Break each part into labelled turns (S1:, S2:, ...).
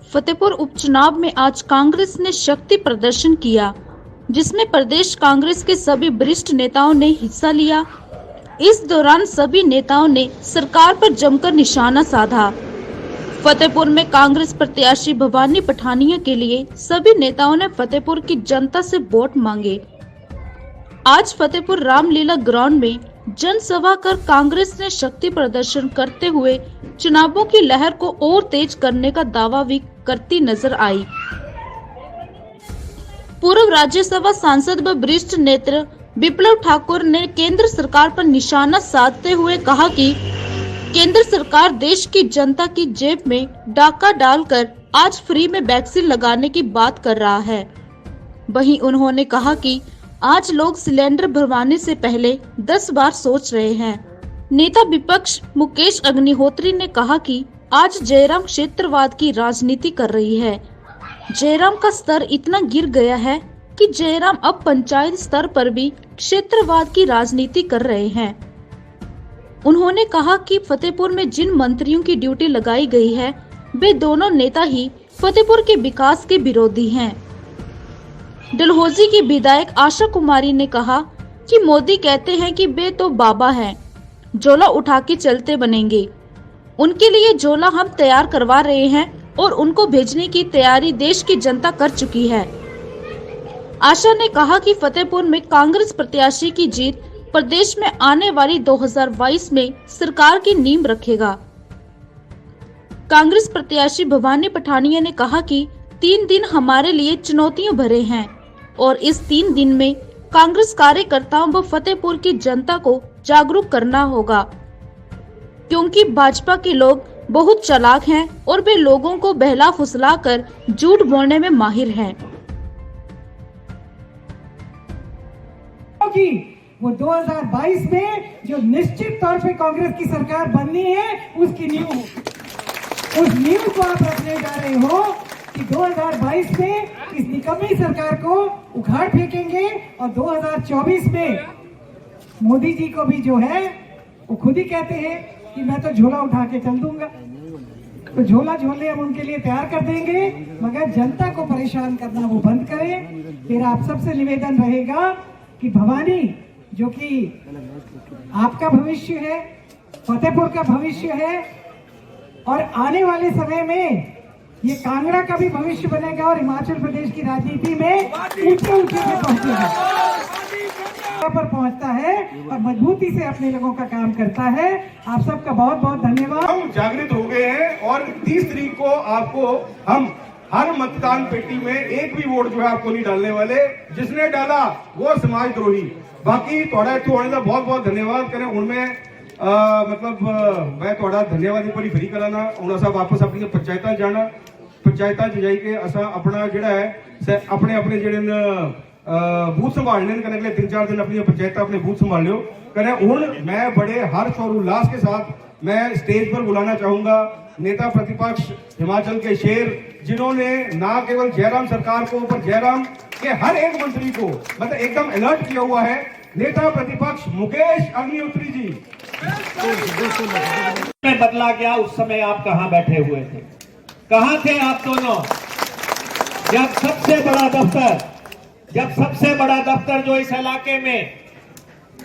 S1: फतेहपुर उपचुनाव में आज कांग्रेस ने शक्ति प्रदर्शन किया, जिसमें प्रदेश कांग्रेस के सभी वरिष्ठ नेताओं ने हिस्सा लिया। इस दौरान सभी नेताओं ने सरकार पर जमकर निशाना साधा। फतेहपुर में कांग्रेस प्रत्याशी भवानी पठानिया के लिए सभी नेताओं ने फतेहपुर की जनता से वोट मांगे। आज फतेहपुर रामलीला ग्राउंड में जनसभा कर कांग्रेस ने शक्ति प्रदर्शन करते हुए चुनावों की लहर को और तेज करने का दावा भी करती नजर आई। पूर्व राज्यसभा सांसद व वरिष्ठ नेता विप्लव ठाकुर ने केंद्र सरकार पर निशाना साधते हुए कहा कि केंद्र सरकार देश की जनता की जेब में डाका डालकर आज फ्री में वैक्सीन लगाने की बात कर रहा है। वहीं उन्होंने कहा कि आज लोग सिलेंडर भरवाने से पहले 10 बार सोच रहे हैं। नेता विपक्ष मुकेश अग्निहोत्री ने कहा कि आज जयराम क्षेत्रवाद की राजनीति कर रही है। जयराम का स्तर इतना गिर गया है कि जयराम अब पंचायत स्तर पर भी क्षेत्रवाद की राजनीति कर रहे हैं। उन्होंने कहा कि फतेहपुर में जिन मंत्रियों की ड्यूटी लगाई गई है, वे दोनों नेता ही फतेहपुर के विकास के विरोधी हैं। डलहौजी की विधायक आशा कुमारी ने कहा कि मोदी कहते हैं कि वे तो बाबा हैं, झोला उठा के चलते बनेंगे। उनके लिए झोला हम तैयार करवा रहे हैं और उनको भेजने की तैयारी देश की जनता कर चुकी है। आशा ने कहा कि फतेहपुर में कांग्रेस प्रत्याशी की जीत प्रदेश में आने वाली 2022 में सरकार की नींव रखेगा। कांग्रेस प्रत्याशी भवानी पठानिया ने कहा कि 3 दिन हमारे लिए चुनौतियों भरे हैं और इस 3 दिन में कांग्रेस कार्यकर्ताओं व फतेहपुर की जनता को जागरूक करना होगा, क्योंकि भाजपा के लोग बहुत चालाक हैं और वे लोगों को बहला फुसला कर झूठ बोलने में माहिर हैं।
S2: वो 2022 में जो निश्चित तौर पे कांग्रेस की सरकार बननी है, उसकी नींव, उस नींव को आप रखने जा रहे हो कि 2022 में इस निकम्मी सरकार को उखाड़ फेंकेंगे और 2024 में मोदी जी को भी जो है वो खुद ही कहते हैं कि मैं तो झोला उठा के चल दूंगा। तो झोले हम उनके लिए तैयार कर देंगे, मगर जनता को परेशान करना वो बंद करें। फिर आप सबसे निवेदन रहेगा कि भवानी, जो कि आपका भविष्य है, फतेहपुर का भविष्य है और आने वाले समय में ये कांगड़ा का भी भविष्य बनेगा और हिमाचल प्रदेश की राजनीति में ऊंचे पे पहुंचेगा, पर पहुंचता है और मजबूती से अपने लोगों का काम करता है। आप सबका बहुत बहुत धन्यवाद।
S3: हम जागृत हो गए हैं और 30 तारीख को आपको हम हर मतदान पेटी में एक भी वोट जो है आपको नहीं डालने वाले। जिसने डाला वो समाजद्रोही। बाकी थोड़ा इत्थों आने का बहुत बहुत धन्यवाद करें। उनमें मैं थोड़ा धन्यवाद एक बार फ्री कराना। हूँ असा वापस अपनी पंचायत जाना, पंचायत जाइए असा अपना जोड़ा है अपने अपने जो बूथ संभालने करें। अगले 3-4 दिन अपनी पंचायत अपने बूथ संभाल लो करें। हूँ मैं बड़े हर्ष और उल्लास के साथ मैं स्टेज पर बुलाना चाहूंगा नेता प्रतिपक्ष हिमाचल के शेर, जिन्होंने ना केवल जयराम सरकार को पर जयराम के हर एक मंत्री को मतलब एकदम अलर्ट किया हुआ है, नेता प्रतिपक्ष मुकेश अग्निहोत्री जी।
S4: में बदला गया, उस समय आप कहां बैठे हुए थे? कहां थे आप दोनों जब सबसे बड़ा दफ्तर जो इस इलाके में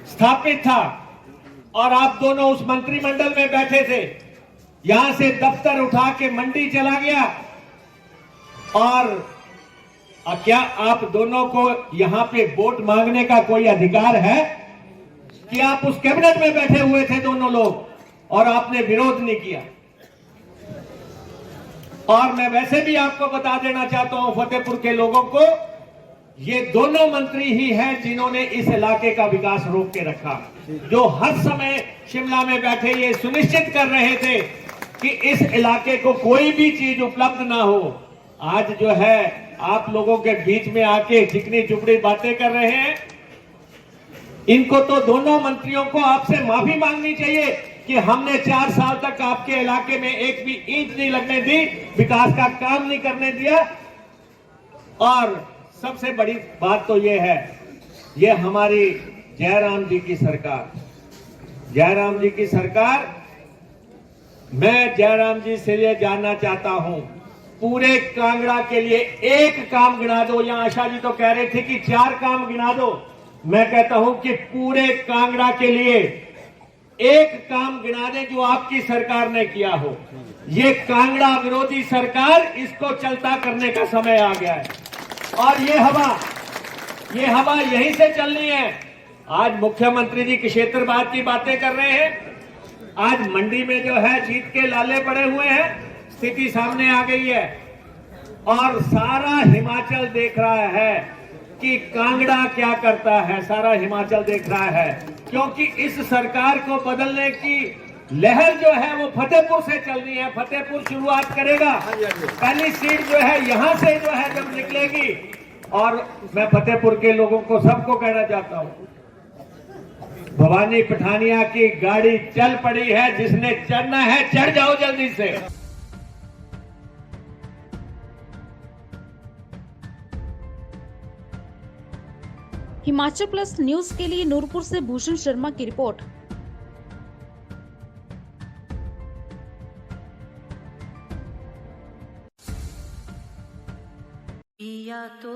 S4: स्थापित था और आप दोनों उस मंत्रिमंडल में बैठे थे? यहां से दफ्तर उठा के मंडी चला गया और क्या आप दोनों को यहां पे वोट मांगने का कोई अधिकार है कि आप उस कैबिनेट में बैठे हुए थे दोनों लोग और आपने विरोध नहीं किया? और मैं वैसे भी आपको बता देना चाहता हूं फतेहपुर के लोगों को, ये दोनों मंत्री ही हैं जिन्होंने इस इलाके का विकास रोक के रखा, जो हर समय शिमला में बैठे ये सुनिश्चित कर रहे थे कि इस इलाके को कोई भी चीज उपलब्ध ना हो। आज जो है आप लोगों के बीच में आके चिकनी चुपड़ी बातें कर रहे हैं। इनको तो दोनों मंत्रियों को आपसे माफी मांगनी चाहिए कि हमने 4 साल तक आपके इलाके में एक भी ईंट नहीं लगने दी, विकास का काम नहीं करने दिया। और सबसे बड़ी बात तो ये है, ये हमारी जयराम जी की सरकार, जयराम जी की सरकार। मैं जयराम जी से ये जानना चाहता हूं पूरे कांगड़ा के लिए एक काम गिना दो। यहां आशा जी तो कह रहे थे कि 4 काम गिना दो, मैं कहता हूं कि पूरे कांगड़ा के लिए एक काम गिना दें जो आपकी सरकार ने किया हो। ये कांगड़ा विरोधी सरकार, इसको चलता करने का समय आ गया है और ये हवा यहीं से चलनी है। आज मुख्यमंत्री जी क्षेत्रवाद की बातें कर रहे हैं। आज मंडी में जो है जीत के लाले पड़े हुए हैं, स्थिति सामने आ गई है और सारा हिमाचल देख रहा है कि कांगड़ा क्या करता है। सारा हिमाचल देख रहा है क्योंकि इस सरकार को बदलने की लहर जो है वो फतेहपुर से चलनी है। फतेहपुर शुरुआत करेगा, पहली सीट जो है यहां से जो है जब निकलेगी। और मैं फतेहपुर के लोगों को सबको कहना चाहता हूं, भवानी पठानिया की गाड़ी चल पड़ी है, जिसने चढ़ना है चढ़ जाओ जल्दी से।
S1: हिमाचल प्लस न्यूज के लिए नूरपुर से भूषण शर्मा की रिपोर्ट।
S5: पिया तो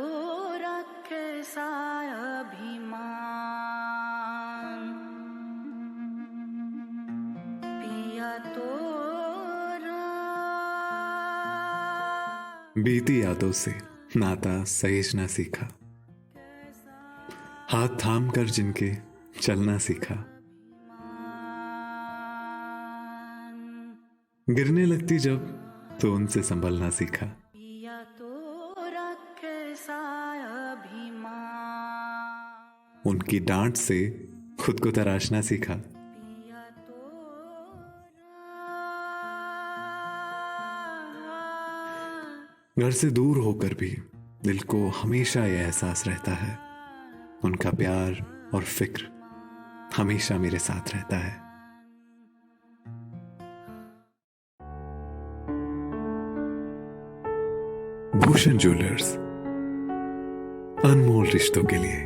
S5: रखे सा अभिमान, पिया तो
S6: बीती यादों से नाता सहेजना सीखा, हाथ थाम कर जिनके चलना सीखा, गिरने लगती जब तो उनसे संभलना सीखा,
S5: पिया तो रखे सा अभिमान,
S6: उनकी डांट से खुद को तराशना सीखा,
S5: पिया तो
S6: घर से दूर होकर भी दिल को हमेशा यह एहसास रहता है, उनका प्यार और फिक्र हमेशा मेरे साथ रहता है। भूषण ज्वेलर्स, अनमोल रिश्तों के लिए।